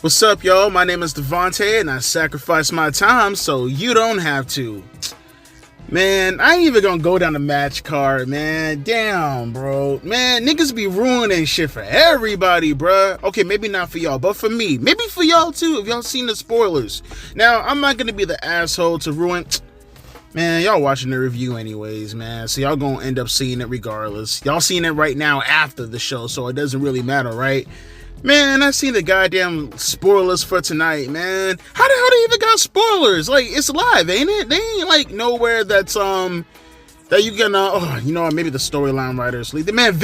What's up, y'all? My name is Devontae, and I sacrifice my time so you don't have to. Man, I ain't even gonna go down the match card, man. Damn, bro. Man, niggas be ruining shit for everybody, bruh. Okay, maybe not for y'all, but for me. Maybe for y'all, too, if y'all seen the spoilers. Now, I'm not gonna be the asshole to ruin... Man, y'all watching the review anyways, man. So y'all gonna end up seeing it regardless. Y'all seeing it right now after the show, so it doesn't really matter, right? Man, I seen the goddamn spoilers for tonight, man. How the hell they even got spoilers? Like, it's live, ain't it? They ain't like nowhere that's that you can maybe the storyline writers leave. Man,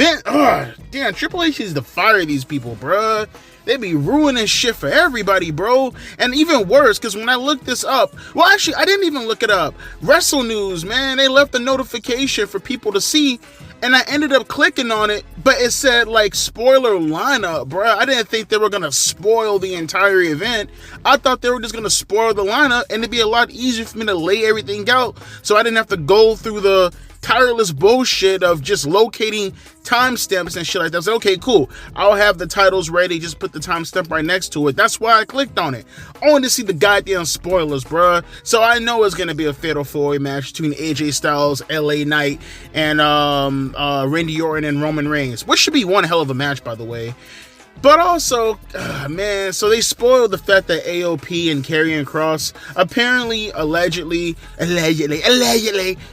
damn, Triple H needs to fire these people, bruh. They be ruining shit for everybody, bro. And even worse, because when I looked this up, well, actually, I didn't even look it up. Wrestle News, man, they left a notification for people to see, and I ended up clicking on it, but it said, like, spoiler lineup, bro. I didn't think they were going to spoil the entire event. I thought they were just going to spoil the lineup, and it'd be a lot easier for me to lay everything out, so I didn't have to go through the tireless bullshit of just locating timestamps and shit like that. I was like, okay, cool. I'll have the titles ready. Just put the timestamp right next to it. That's why I clicked on it. I wanted to see the goddamn spoilers, bruh. So I know it's gonna be a fatal four-way match between AJ Styles, LA Knight, and Randy Orton and Roman Reigns, which should be one hell of a match, by the way. But also, man, so they spoiled the fact that AOP and Karrion Kross apparently, allegedly,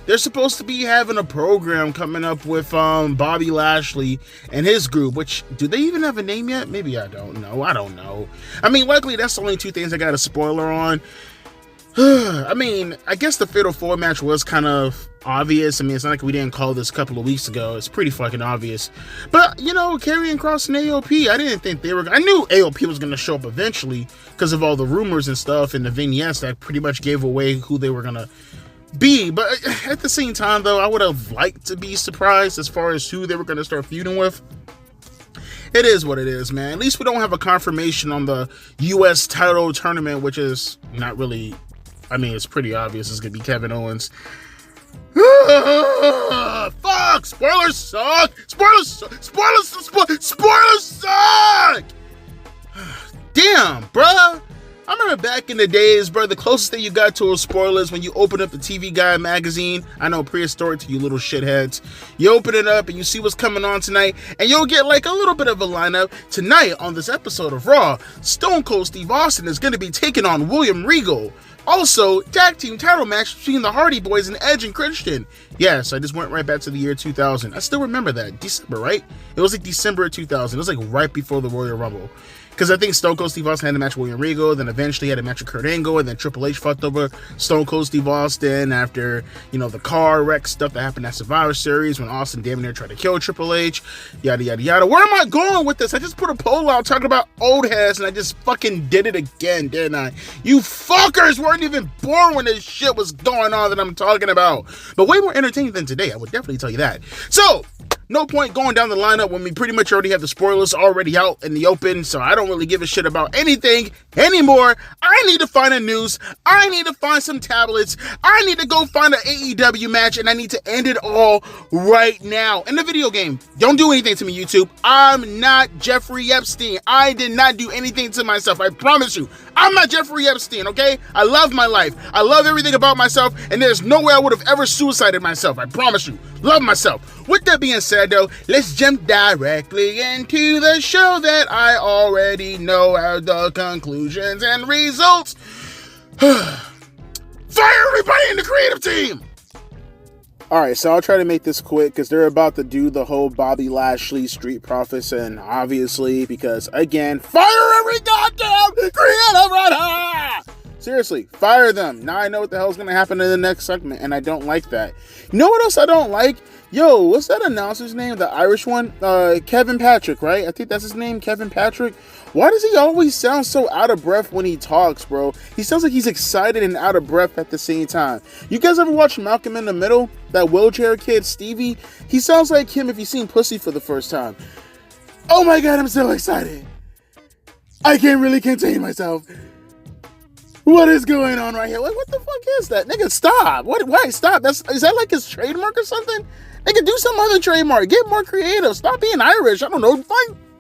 they're supposed to be having a program coming up with Bobby Lashley and his group, which, do they even have a name yet? Maybe I don't know. I mean, luckily, that's the only two things I got a spoiler on. I mean, I guess the Fatal 4 match was kind of obvious. I mean, it's not like we didn't call this a couple of weeks ago. It's pretty fucking obvious. But, you know, Karrion Kross and AOP, I didn't think they were... I knew AOP was going to show up eventually because of all the rumors and stuff and the vignettes that pretty much gave away who they were going to be. But at the same time, though, I would have liked to be surprised as far as who they were going to start feuding with. It is what it is, man. At least we don't have a confirmation on the U.S. title tournament, which is not really... I mean, it's pretty obvious it's going to be Kevin Owens. Fuck! Spoilers suck! Spoilers suck! Damn, bruh! I remember back in the days, bro, the closest thing you got to a spoiler is when you open up the TV Guide magazine. I know, prehistoric to you little shitheads. You open it up and you see what's coming on tonight, and you'll get like a little bit of a lineup. Tonight, on this episode of Raw, Stone Cold Steve Austin is going to be taking on William Regal. Also, tag team title match between the Hardy Boys and Edge and Christian. Yes, I just went right back to the year 2000. I still remember that. December, right? It was like December of 2000. It was like right before the Royal Rumble. Because I think Stone Cold Steve Austin had a match with William Regal, then eventually had a match with Kurt Angle, and then Triple H fucked over Stone Cold Steve Austin after, you know, the car wreck stuff that happened at Survivor Series when Austin damn near tried to kill Triple H, yada, yada, yada. Where am I going with this? I just put a poll out talking about old heads, and I just fucking did it again, didn't I? You fuckers weren't even born when this shit was going on that I'm talking about. But way more entertaining than today, I would definitely tell you that. So, no point going down the lineup when we pretty much already have the spoilers already out in the open, so I don't really give a shit about anything anymore. I need to find a news. I need to find some tablets. I need to go find an AEW match, and I need to end it all right now. In the video game, don't do anything to me, YouTube. I'm not Jeffrey Epstein. I did not do anything to myself. I promise you. I'm not Jeffrey Epstein, okay? I love my life. I love everything about myself, and there's no way I would have ever suicided myself. I promise you. Love myself. With that being said, though, let's jump directly into the show that I already know are the conclusions and results. Fire everybody in the creative team! Alright, so I'll try to make this quick because they're about to do the whole Bobby Lashley Street Profits, and obviously, because again, fire every goddamn creative writer! Seriously, fire them. Now I know what the hell's going to happen in the next segment, and I don't like that. You know what else I don't like? Yo, what's that announcer's name? The Irish one? Kevin Patrick, right? I think that's his name, Kevin Patrick. Why does he always sound so out of breath when he talks, bro? He sounds like he's excited and out of breath at the same time. You guys ever watch Malcolm in the Middle? That wheelchair kid, Stevie? He sounds like him if you've seen Pussy for the first time. Oh my god, I'm so excited. I can't really contain myself. What is going on right here? What the fuck is that? Nigga, stop. Why stop? Is that like his trademark or something? Nigga, do some other trademark. Get more creative. Stop being Irish. I don't know.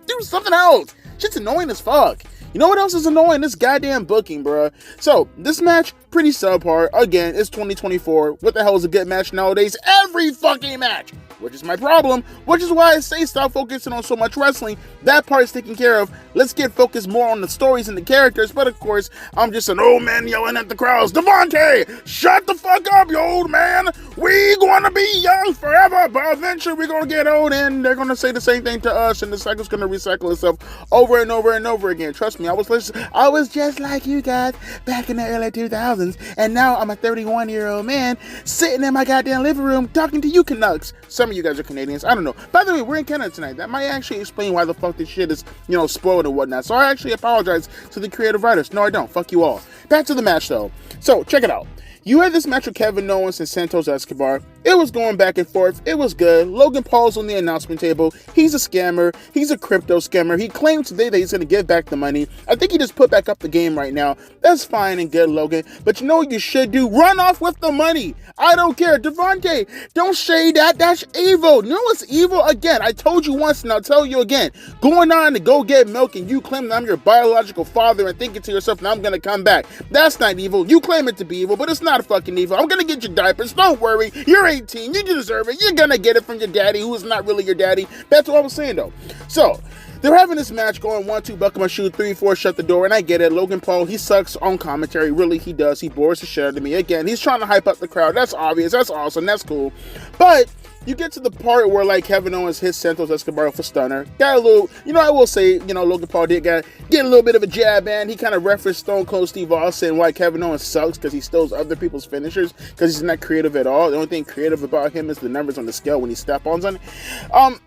Do something else. Shit's annoying as fuck. You know what else is annoying? This goddamn booking, bruh. So, this match, pretty subpar. Again, it's 2024. What the hell is a good match nowadays? Every fucking match! Which is my problem. Which is why I say stop focusing on so much wrestling. That part's taken care of. Let's get focused more on the stories and the characters. But of course, I'm just an old man yelling at the crowds. Devontae, shut the fuck up, you old man. We gonna be young forever, but eventually we're gonna get old and they're gonna say the same thing to us and the cycle's gonna recycle itself over and over and over again. Trust me, I was just like you guys back in the early 2000s, and now I'm a 31-year-old man sitting in my goddamn living room talking to you Canucks. Some of you guys are Canadians, I don't know. By the way, we're in Canada tonight. That might actually explain why the fuck this shit is, spoiled and whatnot. So I actually apologize to the creative writers. No, I don't. Fuck you all. Back to the match though. So check it out. You had this match with Kevin Owens and Santos Escobar. It was going back and forth. It was good. Logan Paul's on the announcement table. He's a scammer. He's a crypto scammer. He claimed today that he's going to give back the money. I think he just put back up the game right now. That's fine and good, Logan. But you know what you should do? Run off with the money. I don't care. Devontae, don't shade that. That's evil. You know what's evil? Again, I told you once and I'll tell you again. Going on to go get milk and you claim that I'm your biological father and thinking to yourself, now I'm going to come back. That's not evil. You claim it to be evil, but it's not fucking evil. I'm going to get your diapers. Don't worry. You're 18. You deserve it. You're going to get it from your daddy, who is not really your daddy. That's what I was saying, though. So, they're having this match going 1-2, buckle my shoe, 3-4, shut the door, and I get it. Logan Paul, he sucks on commentary. Really, he does. He bores the shit out of me. Again, he's trying to hype up the crowd. That's obvious. That's awesome. That's cool. But you get to the part where, like, Kevin Owens hits Santos Escobar with a stunner. Got a little, I will say, Logan Paul did get a little bit of a jab in. He kind of referenced Stone Cold Steve Austin, why Kevin Owens sucks, because he steals other people's finishers, because he's not creative at all. The only thing creative about him is the numbers on the scale when he step-ons on it.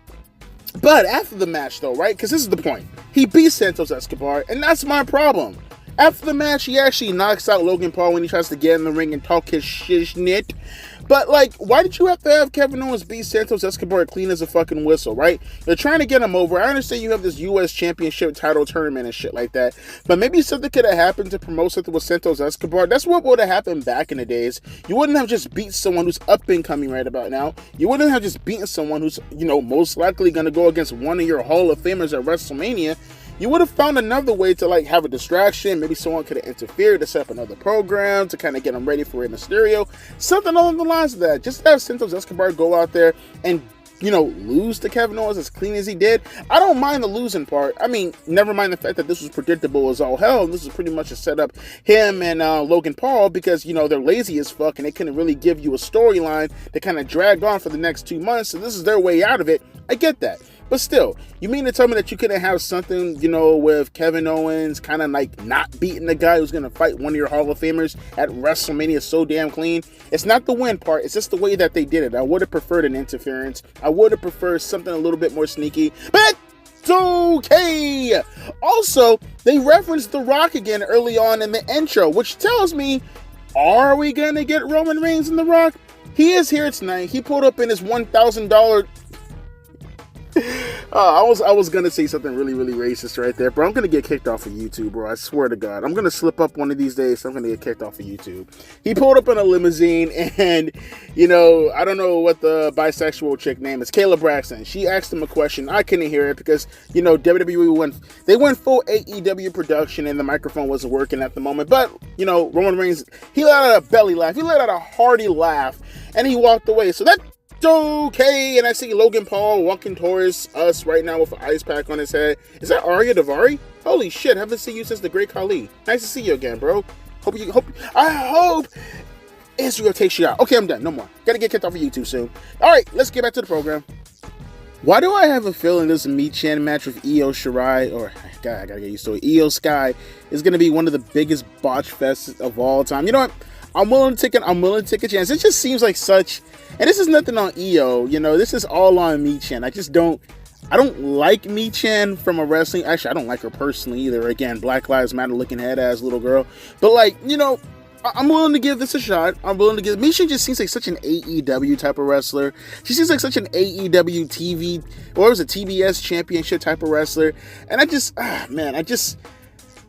But after the match, though, right? Because this is the point. He beats Santos Escobar, and that's my problem. After the match, he actually knocks out Logan Paul when he tries to get in the ring and talk his shit. But, like, why did you have to have Kevin Owens beat Santos Escobar clean as a fucking whistle, right? You're trying to get him over. I understand you have this U.S. Championship title tournament and shit like that. But maybe something could have happened to promote something with Santos Escobar. That's what would have happened back in the days. You wouldn't have just beat someone who's up and coming right about now. You wouldn't have just beaten someone who's, most likely going to go against one of your Hall of Famers at WrestleMania. You would have found another way to, like, have a distraction. Maybe someone could have interfered to set up another program to kind of get them ready for Rey Mysterio. Something along the lines of that. Just have Santos Escobar go out there and, lose to Kevin Owens as clean as he did. I don't mind the losing part. I mean, never mind the fact that this was predictable as all hell. This is pretty much a setup him and Logan Paul because, they're lazy as fuck and they couldn't really give you a storyline that kind of dragged on for the next 2 months. So this is their way out of it. I get that. But still, you mean to tell me that you couldn't have something, with Kevin Owens kind of like not beating the guy who's going to fight one of your Hall of Famers at WrestleMania so damn clean? It's not the win part. It's just the way that they did it. I would have preferred an interference. I would have preferred something a little bit more sneaky. But it's okay. Also, they referenced The Rock again early on in the intro, which tells me, are we going to get Roman Reigns and The Rock? He is here tonight. He pulled up in his $1,000... I was gonna say something really, really racist right there, bro. I'm gonna get kicked off of YouTube, bro. I swear to God. I'm gonna slip up one of these days, so I'm gonna get kicked off of YouTube. He pulled up in a limousine, and, I don't know what the bisexual chick name is, Kayla Braxton. She asked him a question. I couldn't hear it because, WWE went full AEW production, and the microphone wasn't working at the moment. But, Roman Reigns, he let out a belly laugh. He let out a hearty laugh, and he walked away. So that okay, and I see Logan Paul walking towards us right now with an ice pack on his head. Is that Arya Davari? Holy shit, haven't seen you since the Great Khali. Nice to see you again, bro. I hope Israel takes you out. Okay, I'm done. No more. Gotta get kicked off of YouTube soon. Alright, let's get back to the program. Why do I have a feeling this Michin match with Io Shirai, or God, I gotta get used to it, Io Sky, is gonna be one of the biggest botch fests of all time? You know what? I'm willing to take a chance. It just seems like such, and this is nothing on Io. You know, this is all on Michin. I don't like Michin from a wrestling. Actually, I don't like her personally either. Again, Black Lives Matter looking head ass little girl. But like, you know, I'm willing to give this a shot. Michin just seems like such an AEW type of wrestler. She seems like such an AEW TV, or it was a TBS championship type of wrestler. And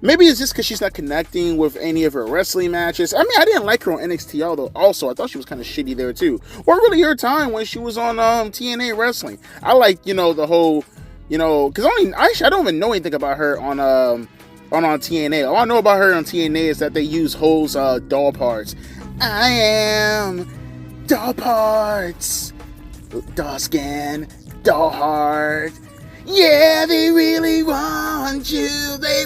maybe it's just because she's not connecting with any of her wrestling matches. I mean, I didn't like her on NXT, although also I thought she was kind of shitty there too. Or really her time when she was on TNA wrestling. I like, you know, the whole, you know, because I don't even know anything about her on TNA. All I know about her on TNA is that they use Hole's doll parts. I am doll parts, doll skin, doll heart. Yeah, they really want you.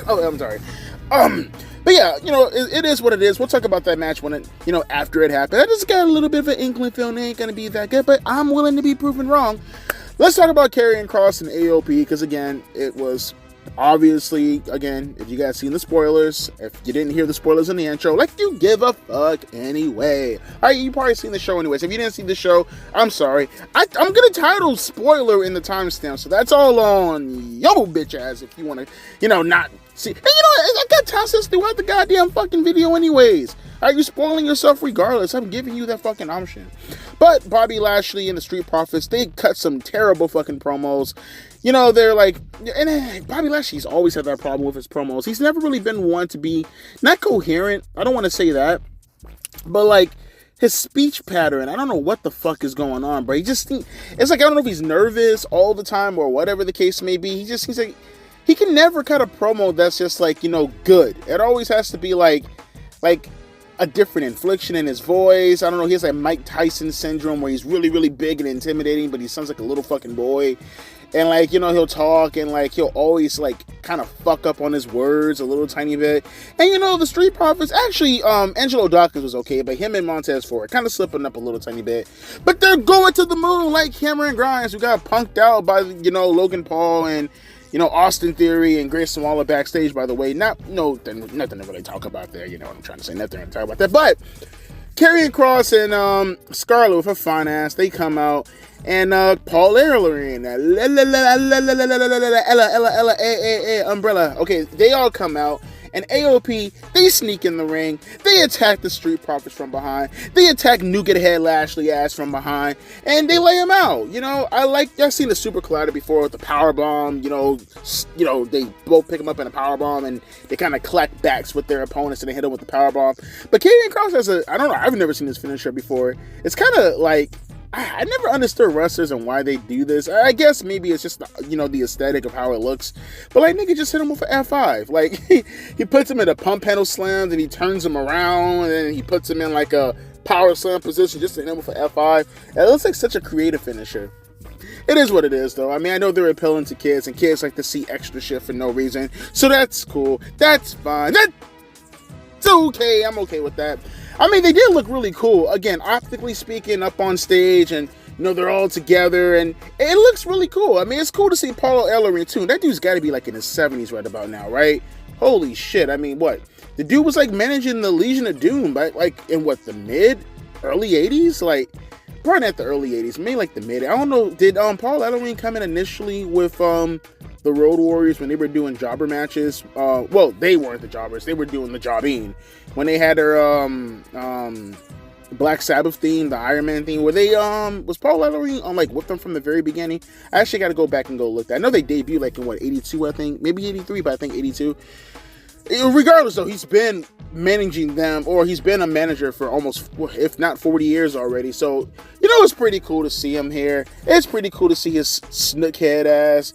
I'm sorry. But yeah, you know, it is what it is. We'll talk about that match when after it happened. I just got a little bit of an inkling feeling it ain't gonna be that good, but I'm willing to be proven wrong. Let's talk about Karrion Kross and AOP, because again, it was obviously, again, if you guys seen the spoilers, if you didn't hear the spoilers in the intro, like you give a fuck anyway. Alright, you probably seen the show anyways. If you didn't see the show, I'm sorry. I'm gonna title spoiler in the timestamp, so that's all on yo bitch ass if you wanna, not see. And I got tasks throughout the goddamn fucking video anyways. Are you spoiling yourself regardless? I'm giving you that fucking option. But Bobby Lashley and the Street Profits, they cut some terrible fucking promos. You know, they're like, and Bobby Lashley's always had that problem with his promos. He's never really been one to be, not coherent, I don't want to say that, but like, his speech pattern, I don't know what the fuck is going on, bro. It's like, I don't know if he's nervous all the time or whatever the case may be. He just seems like, he can never cut a promo that's just like, good. It always has to be like a different inflection in his voice. I don't know, he has like Mike Tyson syndrome where he's really, really big and intimidating, but he sounds like a little fucking boy. And like, he'll talk and like, he'll always like kind of fuck up on his words a little tiny bit. And the Street Profits, actually, Angelo Dawkins was okay, but him and Montez Ford kind of slipping up a little tiny bit. But they're going to the moon like Cameron Grimes, who got punked out by, Logan Paul and, Austin Theory and Grayson Waller backstage, by the way. Nothing to really talk about there, what I'm trying to say, nothing to talk about that. But Karrion Kross and Scarlett with her fine ass, they come out. And Paul Ellering, Umbrella. Okay, they all come out. And AOP, they sneak in the ring. They attack the Street Profits from behind. They attack Nougat Head Lashley ass from behind. And they lay him out. I've seen the Super Collider before with the power bomb. They both pick him up in a power bomb and they kind of clack backs with their opponents and they hit them with the power bomb. But Karrion Kross has I don't know, I've never seen this finisher before. It's kind of like, I never understood wrestlers and why they do this. I guess maybe it's just, the aesthetic of how it looks. But, like, nigga just hit him with an F5. Like, he puts him in a pump handle slam, then he turns him around, and then he puts him in, like, a power slam position just to hit him with an F5. It looks like such a creative finisher. It is what it is, though. I mean, I know they're appealing to kids, and kids like to see extra shit for no reason. So that's cool. That's fine. That's okay. I'm okay with that. I mean, they did look really cool. Again, optically speaking, up on stage, and they're all together, and it looks really cool. I mean, it's cool to see Paul Ellering too. That dude's got to be like in his 70s right about now, right? Holy shit! I mean, what? The dude was like managing the Legion of Doom, but like in what, the early 80s? Like, probably not the early 80s, maybe like the mid. I don't know. Did Paul Ellering come in initially with the Road Warriors when they were doing jobber matches? Well, they weren't the jobbers, they were doing the jobbing. When they had their Black Sabbath theme, the Iron Man theme, where they was Paul Ellering on like with them from the very beginning? I actually got to go back and go look that. I know they debuted like in 82, I think, maybe 83, but I think 82. Regardless, though, he's been managing them, or he's been a manager for almost, if not 40 years already. So it's pretty cool to see him here. It's pretty cool to see his snookhead ass.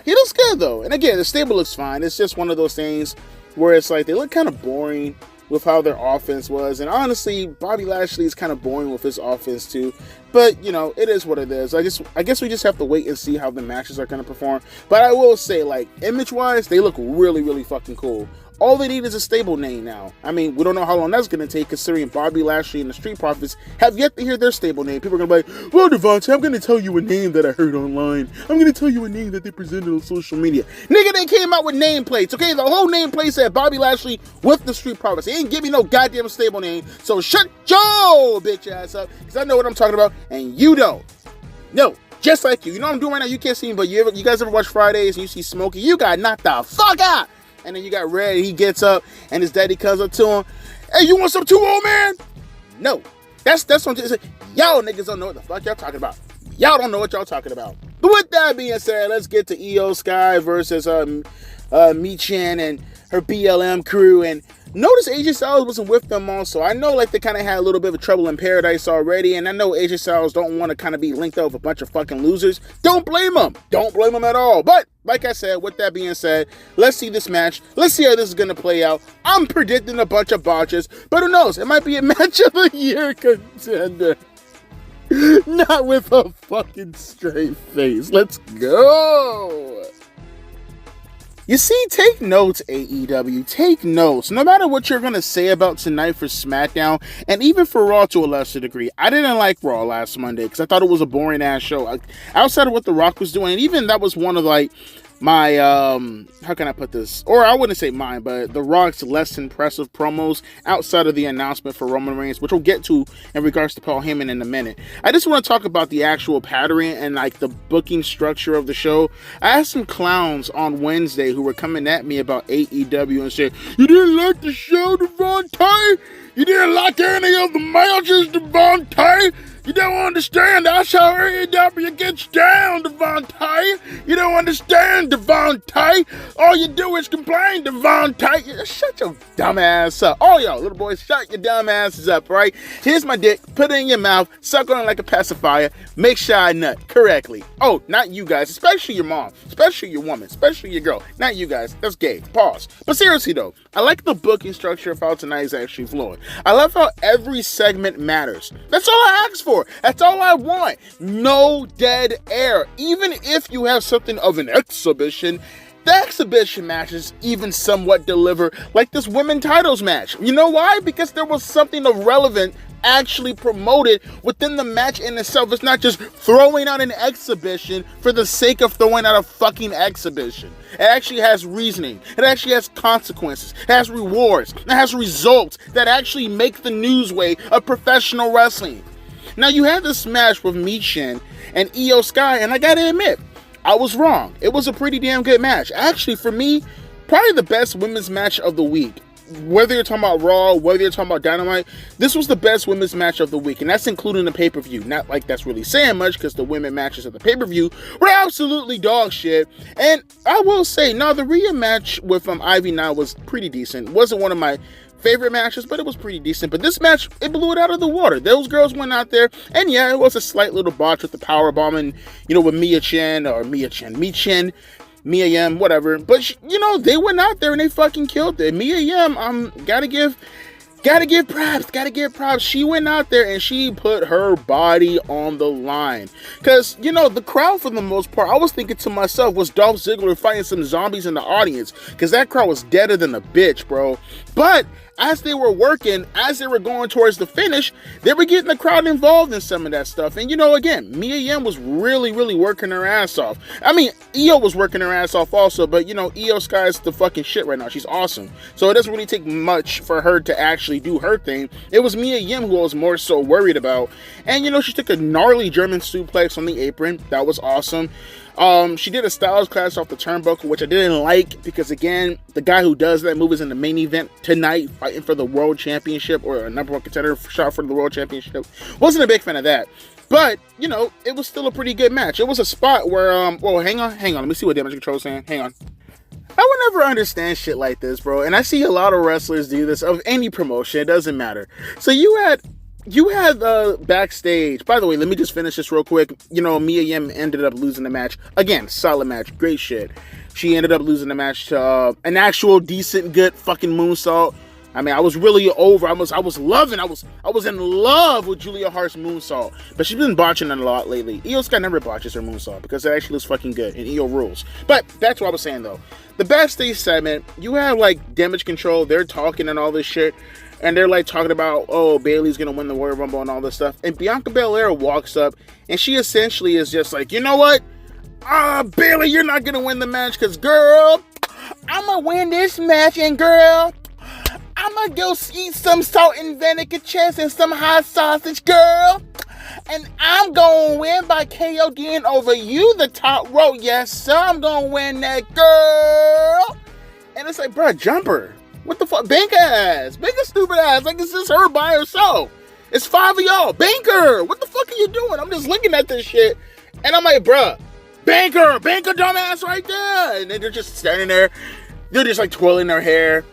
He looks good, though. And again, the stable looks fine. It's just one of those things where it's like they look kind of boring with how their offense was. And honestly, Bobby Lashley is kind of boring with his offense too. But, it is what it is. I guess we just have to wait and see how the matches are going to perform. But I will say, like, image-wise, they look really, really fucking cool. All they need is a stable name now. I mean, we don't know how long that's going to take, considering Bobby Lashley and the Street Profits have yet to hear their stable name. People are going to be like, well, Devontae, I'm going to tell you a name that I heard online. I'm going to tell you a name that they presented on social media. Nigga, they came out with nameplates, okay? The whole nameplate said Bobby Lashley with the Street Profits. They didn't give me no goddamn stable name. So shut your bitch ass up, because I know what I'm talking about, and you don't. No. Just like you. You know what I'm doing right now? You can't see me, but you guys ever watch Fridays and you see Smokey? You got knocked the fuck out. And then you got Red. He gets up and his daddy comes up to him. Hey, you want some too, old man? No. That's what y'all niggas don't know what the fuck y'all talking about. Y'all don't know what y'all talking about. But with that being said, let's get to Io Sky versus Michin and her BLM crew. And notice AJ Styles wasn't with them also. I know like they kind of had a little bit of trouble in paradise already, and I know AJ Styles don't want to kind of be linked up with a bunch of fucking losers. Don't blame them. Don't blame them at all. But like I said, with that being said, let's see this match. Let's see how this is going to play out. I'm predicting a bunch of botches, but who knows? It might be a match of the year contender. Not with a fucking straight face. Let's go. You see, take notes, AEW. Take notes. No matter what you're going to say about tonight for SmackDown, and even for Raw to a lesser degree. I didn't like Raw last Monday because I thought it was a boring-ass show. Outside of what The Rock was doing, and even that was one of, like, my, how can I put this? Or I wouldn't say mine, but The Rock's less impressive promos outside of the announcement for Roman Reigns, which we'll get to in regards to Paul Heyman in a minute. I just want to talk about the actual pattern and like the booking structure of the show. I asked some clowns on Wednesday who were coming at me about AEW and said, you didn't like the show, Devontae? You didn't like any of the matches, Devontae? You don't understand. That's how AEW gets down, Devontae. You don't understand, Devontae. All you do is complain, Devontae. Shut your dumb ass up. All y'all little boys, shut your dumb asses up, right? Here's my dick. Put it in your mouth. Suck on it like a pacifier. Make sure I nut correctly. Oh, not you guys. Especially your mom. Especially your woman. Especially your girl. Not you guys. That's gay. Pause. But seriously, though, I like the booking structure of how tonight is actually flowing. I love how every segment matters. That's all I ask for. That's all I want. No dead air. Even if you have something of an exhibition, the exhibition matches even somewhat deliver, like this women titles match. You know why? Because there was something of relevant actually promoted within the match in itself. It's not just throwing out an exhibition for the sake of throwing out a fucking exhibition. It actually has reasoning. It actually has consequences. It has rewards. It has results that actually make the newsway of professional wrestling. Now, you had this match with Michin and Io Sky, and I gotta admit, I was wrong. It was a pretty damn good match. Actually, for me, probably the best women's match of the week. Whether you're talking about Raw, whether you're talking about Dynamite, this was the best women's match of the week, and that's including the pay-per-view. Not like that's really saying much, because the women matches at the pay-per-view were absolutely dog shit. And I will say, no, the Rhea match with Ivy Nile was pretty decent. Wasn't one of my favorite matches, but it was pretty decent. But this match, it blew it out of the water. Those girls went out there, and yeah, it was a slight little botch with the power bomb and, you know, with Michin, Mia Yim, whatever. But, you know, they went out there and they fucking killed it. Mia Yim, gotta give props. She went out there and she put her body on the line. Because, you know, the crowd, for the most part, I was thinking to myself, was Dolph Ziggler fighting some zombies in the audience? Because that crowd was deader than a bitch, bro. But as they were working, as they were going towards the finish, they were getting the crowd involved in some of that stuff. And, you know, again, Mia Yim was really, really working her ass off. I mean, Io was working her ass off also, but, you know, Io Sky is the fucking shit right now. She's awesome. So it doesn't really take much for her to actually do her thing. It was Mia Yim who I was more so worried about. And, you know, she took a gnarly German suplex on the apron. That was awesome. She did a Styles class off the turnbuckle, which I didn't like because, again, the guy who does that move is in the main event tonight, fighting for the World Championship or a number one contender shot for the World Championship. Wasn't a big fan of that. But, you know, it was still a pretty good match. It was a spot where, well, hang on. Let me see what Damage Control is saying. Hang on. I would never understand shit like this, bro. And I see a lot of wrestlers do this of any promotion. It doesn't matter. So you had backstage. By the way, let me just finish this real quick. You know, Mia Yim ended up losing the match. Again, solid match. Great shit. She ended up losing the match to an actual decent, good fucking moonsault. I mean, I was really over. I was in love with Julia Hart's moonsault. But she's been botching it a lot lately. Io Sky never botches her moonsault because it actually looks fucking good, and Io rules. But that's what I was saying, though. The backstage segment, you have, like, Damage Control. They're talking and all this shit. And they're, like, talking about, oh, Bayley's going to win the Royal Rumble and all this stuff. And Bianca Belair walks up, and she essentially is just like, you know what? Bayley, you're not going to win the match because, girl, I'm going to win this match, and, girl, I'm gonna go eat some salt and vinegar chips and some hot sausage, girl. And I'm gonna win by KODing over you, the top row. Yes, sir, I'm gonna win that, girl. And it's like, bruh, jumper. What the fuck? Bank ass. Bank a stupid ass. Like, it's just her by herself. It's 5 of y'all. Banker. What the fuck are you doing? I'm just looking at this shit. And I'm like, bruh, Banker dumbass right there. And then they're just standing there. They're just like twirling their hair.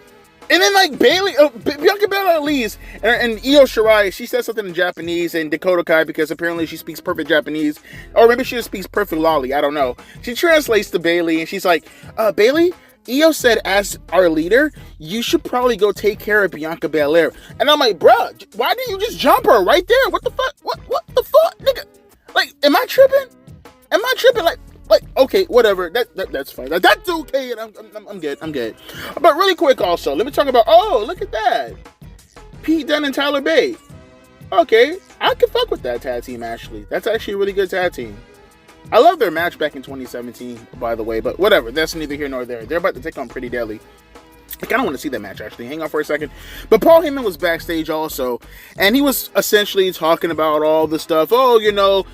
And then, like, Bianca Belair leaves, and Io Shirai, she says something in Japanese, and Dakota Kai, because apparently she speaks perfect Japanese, or maybe she just speaks perfect Lolly, I don't know. She translates to Bayley, and she's like, Bayley, Io said, as our leader, you should probably go take care of Bianca Belair. And I'm like, bruh, why didn't you just jump her right there? What the fuck? What the fuck, nigga? Like, am I tripping? Like, okay, whatever. That's fine. That's okay. And I'm good. But really quick, also, let me talk about. Oh, look at that, Pete Dunne and Tyler Bate. Okay, I can fuck with that tag team. Actually, that's actually a really good tag team. I love their match back in 2017, by the way. But whatever. That's neither here nor there. They're about to take on Pretty Deadly. I kind of want to see that match, actually. Hang on for a second. But Paul Heyman was backstage also, and he was essentially talking about all the stuff. Oh, you know.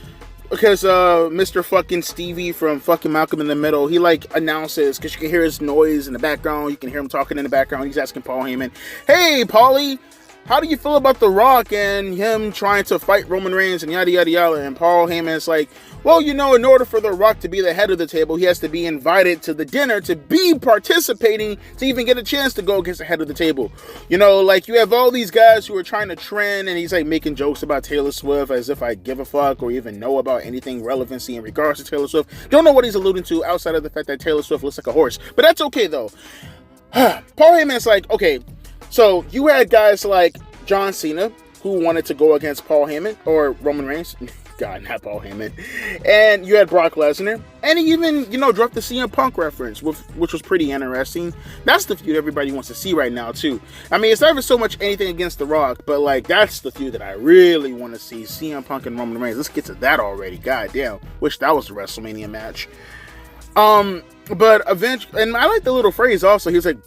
Because Mr. fucking Stevie from fucking Malcolm in the Middle, he like announces, because you can hear his noise in the background, you can hear him talking in the background, he's asking Paul Heyman, hey, Paulie, how do you feel about The Rock and him trying to fight Roman Reigns and yada yada yada? And Paul Heyman's like, well, you know, in order for The Rock to be the head of the table, he has to be invited to the dinner to be participating to even get a chance to go against the head of the table. You know, like, you have all these guys who are trying to trend, and he's like making jokes about Taylor Swift as if I give a fuck or even know about anything relevancy in regards to Taylor Swift. Don't know what he's alluding to outside of the fact that Taylor Swift looks like a horse, but that's okay though. Paul Heyman's like, okay, so you had guys like John Cena who wanted to go against Paul Heyman or Roman Reigns. God, not Paul Heyman. And you had Brock Lesnar. And he even, you know, dropped the CM Punk reference, which was pretty interesting. That's the feud everybody wants to see right now, too. I mean, it's never so much anything against The Rock, but, like, that's the feud that I really want to see. CM Punk and Roman Reigns. Let's get to that already. God damn. Wish that was a WrestleMania match. But eventually, and I like the little phrase also. He was like,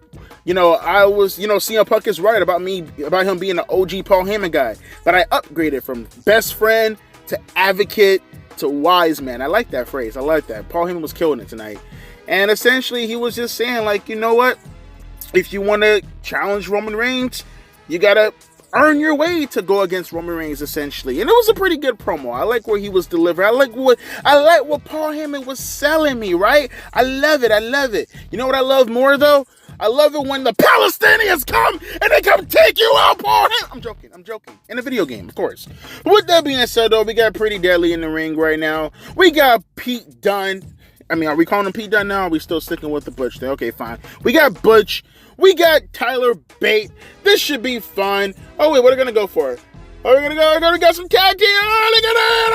you know, CM Punk is right about him being an OG Paul Heyman guy. But I upgraded from best friend to advocate to wise man. I like that phrase. I like that. Paul Heyman was killing it tonight. And essentially, he was just saying, like, you know what? If you want to challenge Roman Reigns, you got to earn your way to go against Roman Reigns, essentially. And it was a pretty good promo. I like where he was delivering. I like what Paul Heyman was selling me, right? I love it. You know what I love more, though? I love it when the Palestinians come and they come take you out, Paul Heyman. I'm joking. In a video game, of course. But with that being said, though, we got Pretty Deadly in the ring right now. We got Pete Dunne. I mean, are we calling him Pete Dunne now? Or are we still sticking with the Butch thing? Okay, fine. We got Butch. We got Tyler Bate. This should be fun. Oh, wait, what are we going to go for? We're going to get some tag team. Look at that.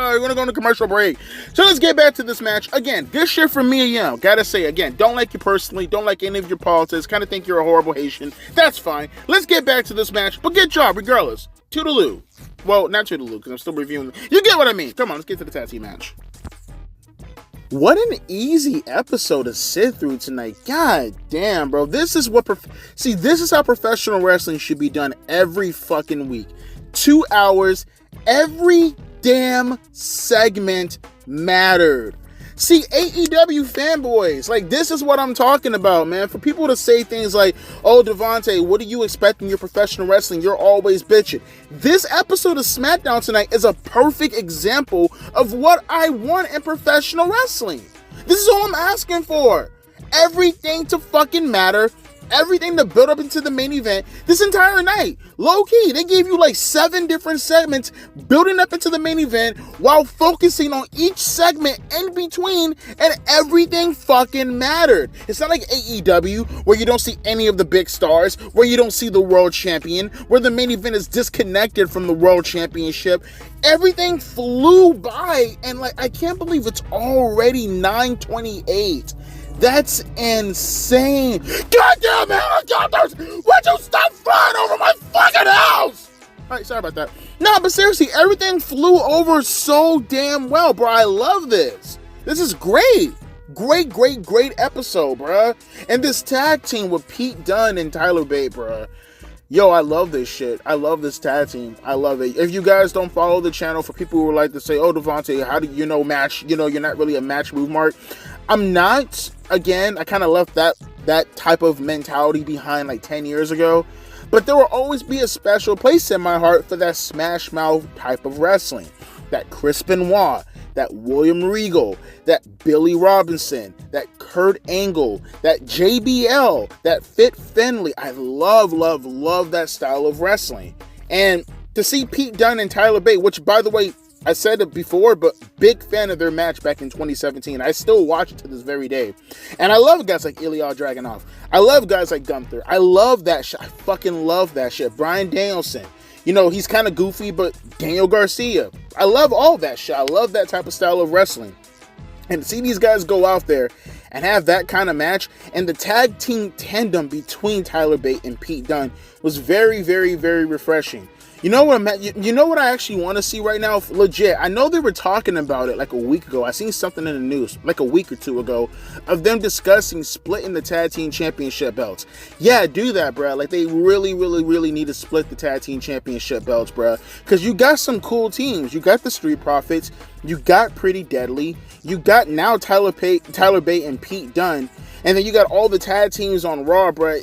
We're going to go on a commercial break. So let's get back to this match. Again, good shit from Mia Yim. Gotta say, again, don't like you personally. Don't like any of your politics. Kind of think you're a horrible Haitian. That's fine. Let's get back to this match. But good job, regardless. Toodaloo. Well, not Toodaloo, because I'm still reviewing. You get what I mean. Come on, let's get to the tag team match. What an easy episode to sit through tonight. God damn, bro. This is how professional wrestling should be done every fucking week. 2 hours, every damn segment mattered. See, AEW fanboys, like, this is what I'm talking about, man. For people to say things like, oh, Devontae, what do you expect in your professional wrestling? You're always bitching. This episode of Smackdown tonight is a perfect example of what I want in professional wrestling. This is all I'm asking for. Everything to fucking matter everything to build up into the main event this entire night. Low key, they gave you like 7 different segments building up into the main event while focusing on each segment in between, and everything fucking mattered. It's not like AEW where you don't see any of the big stars, where you don't see the world champion, where the main event is disconnected from the world championship. Everything flew by, and like, I can't believe it's already 9:28. That's insane. Goddamn helicopters! Would you stop flying over my fucking house? Alright, sorry about that. No, but seriously, everything flew over so damn well, bro. I love this. This is great. Great episode, bro. And this tag team with Pete Dunne and Tyler Bate, bro. Yo, I love this shit. I love this tag team. I love it. If you guys don't follow the channel, for people who like to say, oh, Devontae, how do you know match? You know, you're not really a match move mark. I'm not. Again, I kind of left that type of mentality behind like 10 years ago. But there will always be a special place in my heart for that smash mouth type of wrestling. That Chris Benoit, that William Regal, that Billy Robinson, that Kurt Angle, that JBL, that Fit Finlay. I love that style of wrestling. And to see Pete Dunne and Tyler Bate, which, by the way, I said it before, but big fan of their match back in 2017. I still watch it to this very day. And I love guys like Ilya Dragunov. I love guys like Gunther. I love that shit. I fucking love that shit. Bryan Danielson. You know, he's kind of goofy, but Daniel Garcia. I love all that shit. I love that type of style of wrestling. And to see these guys go out there and have that kind of match, and the tag team tandem between Tyler Bate and Pete Dunne was very refreshing. You know what you know what I actually want to see right now? Legit. I know they were talking about it like a week ago. I seen something in the news like a week or two ago of them discussing splitting the tag team championship belts. Yeah, do that, bro. Like, they really need to split the tag team championship belts, bro. Because you got some cool teams. You got the Street Profits. You got Pretty Deadly. You got now Tyler Bate and Pete Dunne. And then you got all the tag teams on Raw, bro.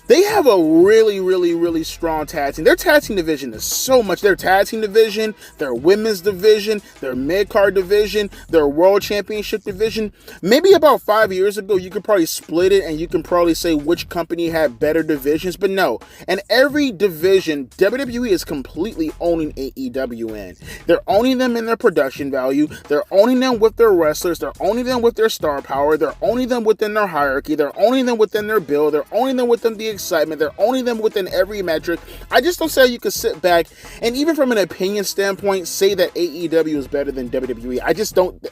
They have a really strong tag team. Their tag team division is so much. Their tag team division, their women's division, their mid-card division, their world championship division. Maybe about 5 years ago, you could probably split it and you can probably say which company had better divisions. But no, in every division, WWE is completely owning AEW in. They're owning them in their production value. They're owning them with their wrestlers. They're owning them with their star power. They're owning them within their hierarchy. They're owning them within their build. They're owning them within the excitement. They're owning them within every metric. I just don't say you could sit back and, even from an opinion standpoint, say that AEW is better than WWE.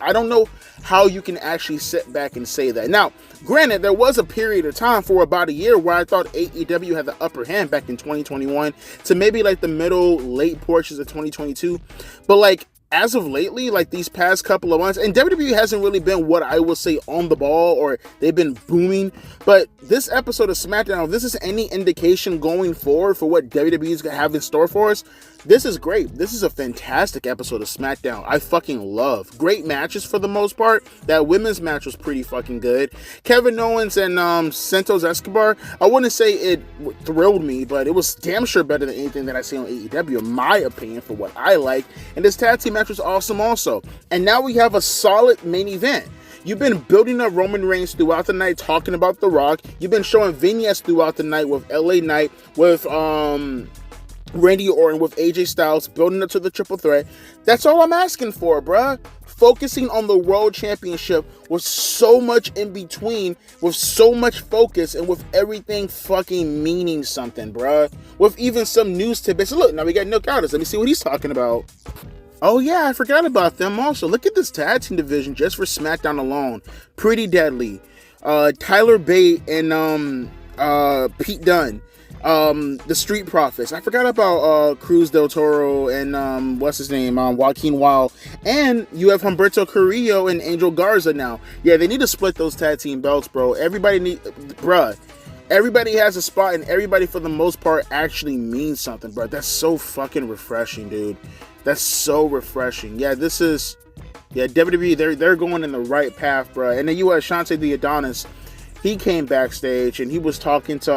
I don't know how you can actually sit back and say that. Now, granted, there was a period of time for about a year where I thought AEW had the upper hand back in 2021 to maybe like the late portions of 2022. But like, as of lately, like these past couple of months, and WWE hasn't really been what I would say on the ball, or they've been booming, but this episode of Smackdown, if this is any indication going forward for what WWE is going to have in store for us, this is great. This is a fantastic episode of Smackdown. I fucking love. Great matches for the most part. That women's match was pretty fucking good. Kevin Owens and Santos Escobar, I wouldn't say it thrilled me, but it was damn sure better than anything that I see on AEW, in my opinion, for what I like. And this tag team match was awesome also. And now we have a solid main event. You've been building up Roman Reigns throughout the night, talking about The Rock. You've been showing vignettes throughout the night with LA Knight, with Randy Orton, with AJ Styles, building up to the triple threat. That's all I'm asking for, bruh. Focusing on the world championship with so much in between, with so much focus, and with everything fucking meaning something, bruh. With even some news tidbits. Look, now we got Nick Aldis. Let me see what he's talking about. Oh yeah, I forgot about them also. Look at this tag team division just for SmackDown alone. Pretty Deadly, Tyler Bate and Pete Dunne, the Street Profits. I forgot about Cruz del Toro and what's his name, Joaquin Wild, and you have Humberto Carrillo and Angel Garza now. Yeah, they need to split those tag team belts, bro. Everybody has a spot, and everybody for the most part actually means something, bro. That's so fucking refreshing, dude. That's so refreshing. Yeah, WWE, they're going in the right path, bro. And then you had Shante the Adonis. He came backstage and he was talking to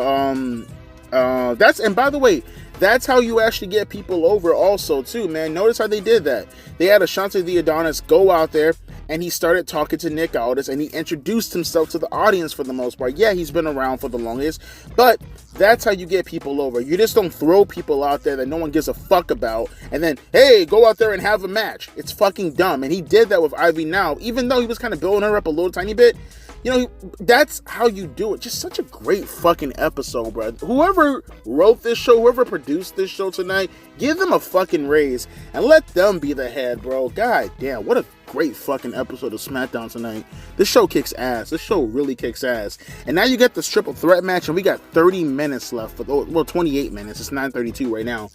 and by the way, that's how you actually get people over also too, man. Notice how they did that. They had Shante the Adonis go out there and he started talking to Nick Aldis, and he introduced himself to the audience for the most part. Yeah, he's been around for the longest, but that's how you get people over. You just don't throw people out there that no one gives a fuck about, and then, hey, go out there and have a match. It's fucking dumb, and he did that with Ivy Now, even though he was kind of building her up a little tiny bit. You know, that's how you do it. Just such a great fucking episode, bro. Whoever wrote this show, whoever produced this show tonight, give them a fucking raise and let them be the head, bro. God damn, what a great fucking episode of SmackDown tonight. This show kicks ass. This show really kicks ass. And now you get this triple threat match, and we got 30 minutes left. Well, 28 minutes. It's 9:32 right now.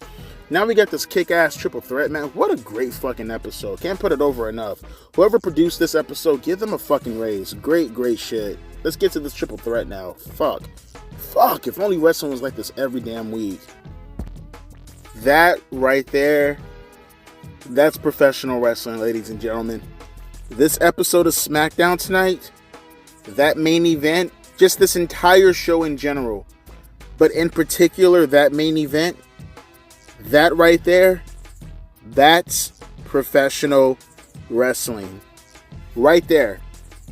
Now we got this kick-ass triple threat, man. What a great fucking episode. Can't put it over enough. Whoever produced this episode, give them a fucking raise. Great, great shit. Let's get to this triple threat now. Fuck. If only wrestling was like this every damn week. That right there, that's professional wrestling, ladies and gentlemen. This episode of SmackDown tonight, that main event, just this entire show in general, but in particular, that main event, that right there, that's professional wrestling. Right there.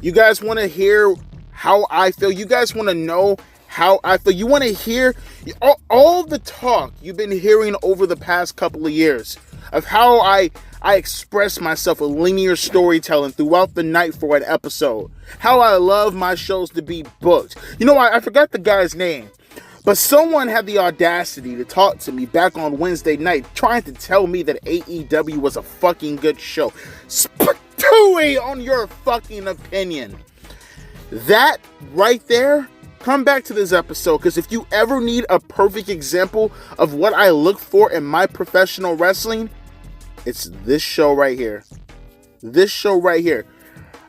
You guys want to hear how I feel? You guys want to know how I feel? You want to hear all the talk you've been hearing over the past couple of years of how I express myself with linear storytelling throughout the night for an episode. How I love my shows to be booked. You know, I forgot the guy's name. But someone had the audacity to talk to me back on Wednesday night trying to tell me that AEW was a fucking good show. Spatooey on your fucking opinion. That right there, come back to this episode, because if you ever need a perfect example of what I look for in my professional wrestling, it's this show right here. This show right here.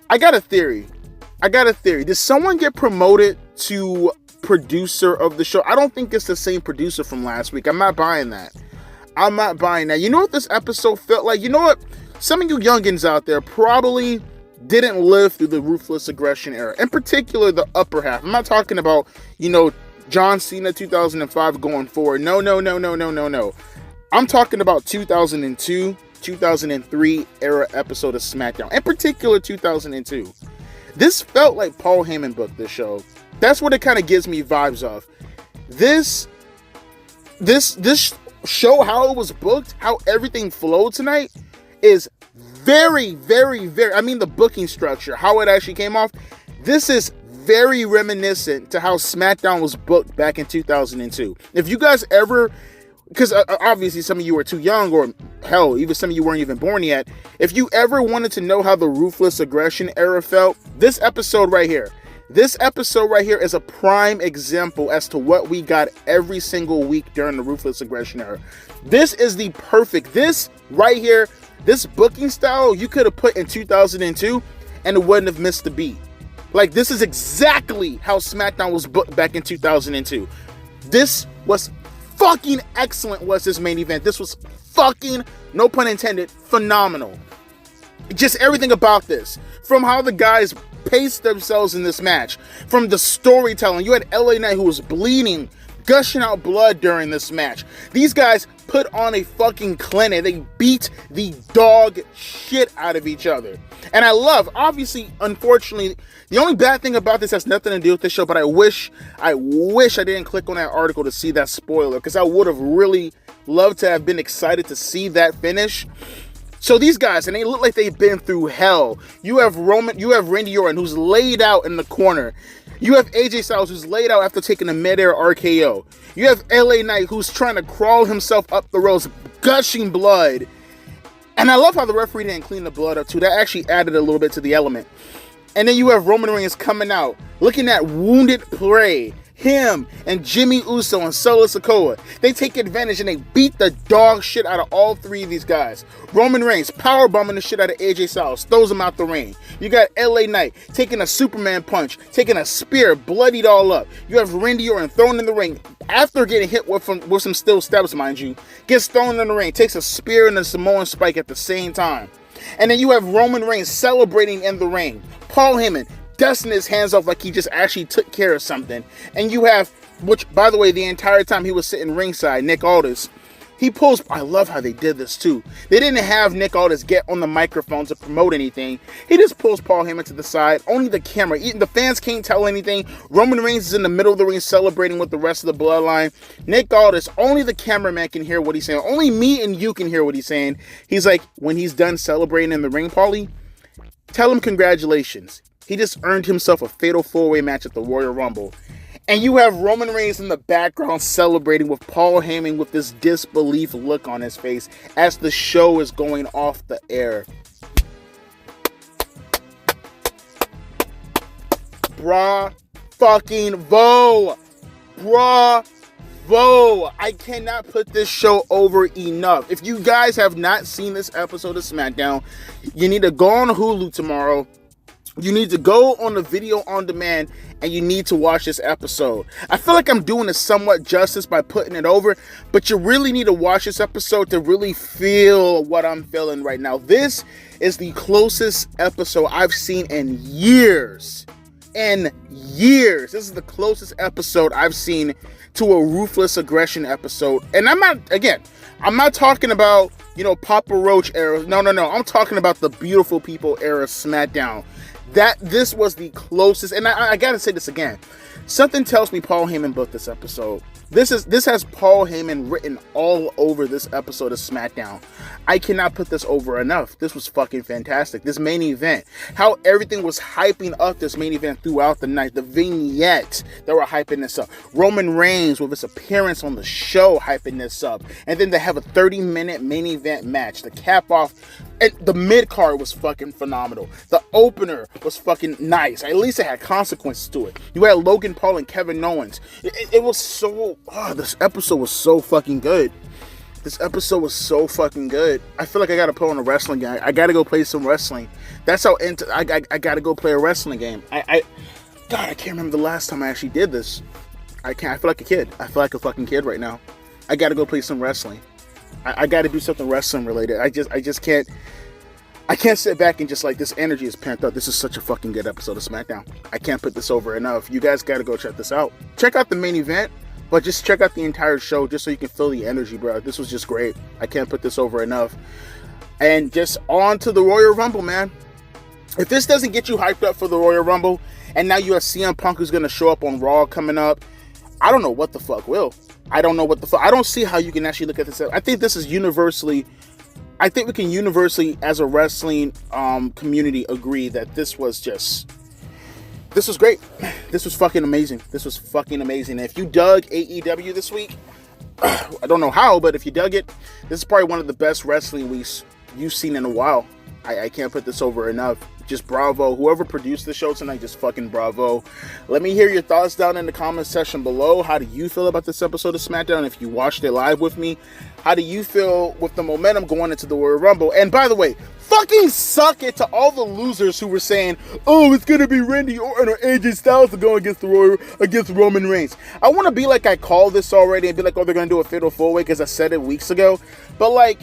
I got a theory. Did someone get promoted to producer of the show? I don't think it's the same producer from last week. I'm not buying that. You know what this episode felt like? You know what? Some of you youngins out there probably didn't live through the Ruthless Aggression era. In particular, the upper half. I'm not talking about, John Cena 2005 going forward. No. I'm talking about 2002, 2003 era episode of SmackDown. In particular, 2002. This felt like Paul Heyman booked this show. That's what it kind of gives me vibes of. This show, how it was booked, how everything flowed tonight is very, very, very, the booking structure, how it actually came off. This is very reminiscent to how SmackDown was booked back in 2002. If you guys ever, because obviously some of you are too young, or hell, even some of you weren't even born yet. If you ever wanted to know how the Ruthless Aggression era felt, this episode right here is a prime example as to what we got every single week during the Ruthless Aggression era. This right here, this booking style, you could have put in 2002 and it wouldn't have missed a beat. Like, this is exactly how SmackDown was booked back in 2002. This was fucking excellent, was this main event. This was fucking, no pun intended, phenomenal. Just everything about this. From how the guys paced themselves in this match. From the storytelling. You had LA Knight, who was bleeding, gushing out blood during this match. These guys put on a fucking clinic. They beat the dog shit out of each other. And I love, obviously, unfortunately, the only bad thing about this has nothing to do with this show, but I wish I didn't click on that article to see that spoiler, because I would have really loved to have been excited to see that finish. So these guys, and they look like they've been through hell. You have Randy Orton, who's laid out in the corner. You have AJ Styles, who's laid out after taking a midair RKO. You have LA Knight, who's trying to crawl himself up the ropes, gushing blood. And I love how the referee didn't clean the blood up too. That actually added a little bit to the element. And then you have Roman Reigns coming out, looking at wounded prey. Him and Jimmy Uso and Solo Sikoa, they take advantage and they beat the dog shit out of all three of these guys. Roman Reigns powerbombing the shit out of AJ Styles, throws him out the ring. You got LA Knight taking a Superman punch, taking a spear, bloodied all up. You have Randy Orton thrown in the ring after getting hit with some steel steps, mind you. Gets thrown in the ring, takes a spear and a Samoan spike at the same time. And then you have Roman Reigns celebrating in the ring. Paul Heyman dusting his hands off like he just actually took care of something. And you have, which, by the way, the entire time he was sitting ringside, Nick Aldis, I love how they did this too. They didn't have Nick Aldis get on the microphone to promote anything. He just pulls Paul Heyman to the side. Only the camera. Even the fans can't tell anything. Roman Reigns is in the middle of the ring celebrating with the rest of the bloodline. Nick Aldis, only the cameraman can hear what he's saying. Only me and you can hear what he's saying. He's like, when he's done celebrating in the ring, Paulie, tell him congratulations. He just earned himself a fatal 4-way match at the Royal Rumble. And you have Roman Reigns in the background celebrating with Paul Heyman with this disbelief look on his face as the show is going off the air. Bravo! I cannot put this show over enough. If you guys have not seen this episode of Smackdown, you need to go on Hulu tomorrow. You need to go on the video on demand and you need to watch this episode. I feel like I'm doing it somewhat justice by putting it over, but you really need to watch this episode to really feel what I'm feeling right now. This is the closest episode I've seen in years. This is the closest episode I've seen to a ruthless aggression episode. And I'm not talking about, Papa Roach era. No. I'm talking about the Beautiful People era SmackDown. This was the closest, and I gotta say this again. Something tells me Paul Heyman booked this episode. This has Paul Heyman written all over this episode of SmackDown. I cannot put this over enough. This was fucking fantastic. This main event, how everything was hyping up this main event throughout the night. The vignettes that were hyping this up. Roman Reigns with his appearance on the show hyping this up. And then they have a 30-minute main event match. The cap off. And the mid-card was fucking phenomenal. The opener was fucking nice. At least it had consequences to it. You had Logan Paul and Kevin Owens. It was so... this episode was so fucking good. I feel like I gotta put on a wrestling game. I gotta go play some wrestling. That's how into... I gotta go play a wrestling game. God, I can't remember the last time I actually did this. I feel like a kid. I feel like a fucking kid right now. I gotta go play some wrestling. I got to do something wrestling related. I just can't. I can't sit back and just like, this energy is pent up. This is such a fucking good episode of SmackDown. I can't put this over enough. You guys got to go check this out. Check out the main event, but just check out the entire show just so you can feel the energy, bro. This was just great. I can't put this over enough. And just on to the Royal Rumble, man. If this doesn't get you hyped up for the Royal Rumble, and now you have CM Punk who's going to show up on Raw coming up, I don't know what the fuck will. I don't see how you can actually look at this. I think this is universally, we can universally as a wrestling community agree that this was great. This was fucking amazing. If you dug AEW this week, I don't know how, but if you dug it, this is probably one of the best wrestling weeks you've seen in a while. I can't put this over enough. Just bravo. Whoever produced the show tonight, just fucking bravo. Let me hear your thoughts down in the comment section below. How do you feel about this episode of SmackDown? If you watched it live with me, how do you feel with the momentum going into the Royal Rumble? And by the way, fucking suck it to all the losers who were saying, oh, it's gonna be Randy Orton or AJ Styles to go against Roman Reigns. I want to be like I called this already and be like, oh, they're gonna do a fatal 4-way because I said it weeks ago. But like,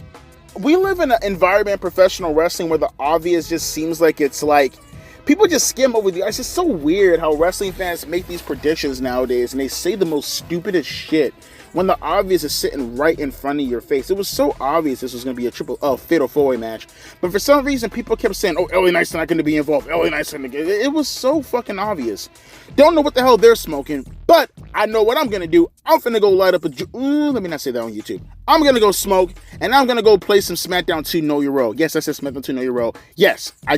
we live in an environment, professional wrestling, where the obvious just seems like it's like people just skim over the ice. It's so weird how wrestling fans make these predictions nowadays and they say the most stupidest shit when the obvious is sitting right in front of your face. It was so obvious this was going to be a fatal 4-way match, but for some reason people kept saying, oh, LA Knight's not going to be involved. LA Knight's going to get it. It was so fucking obvious. Don't know what the hell they're smoking, but I know what I'm going to do. I'm finna go light up let me not say that on YouTube. I'm going to go smoke, and I'm going to go play some SmackDown 2 Know Your Role. Yes, I said SmackDown 2 Know Your Role. Yes, I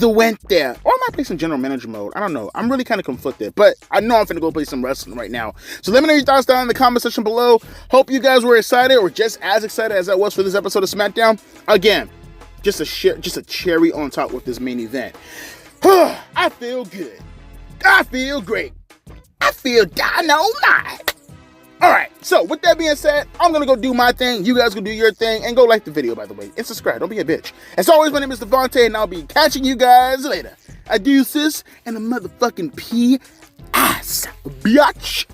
went there. Or I might play some General Manager mode. I don't know. I'm really kind of conflicted, but I know I'm finna go play some wrestling right now. So let me know your thoughts down in the comment section below. Hope you guys were excited, or just as excited as I was for this episode of SmackDown. Again, just a cherry on top with this main event. I feel good. I feel great. I feel dynamite. Alright, so with that being said, I'm gonna go do my thing. You guys go do your thing. And go like the video, by the way. And subscribe. Don't be a bitch. As always, my name is Devontae, and I'll be catching you guys later. Adieu, sis, and a motherfucking P-ass, biatch.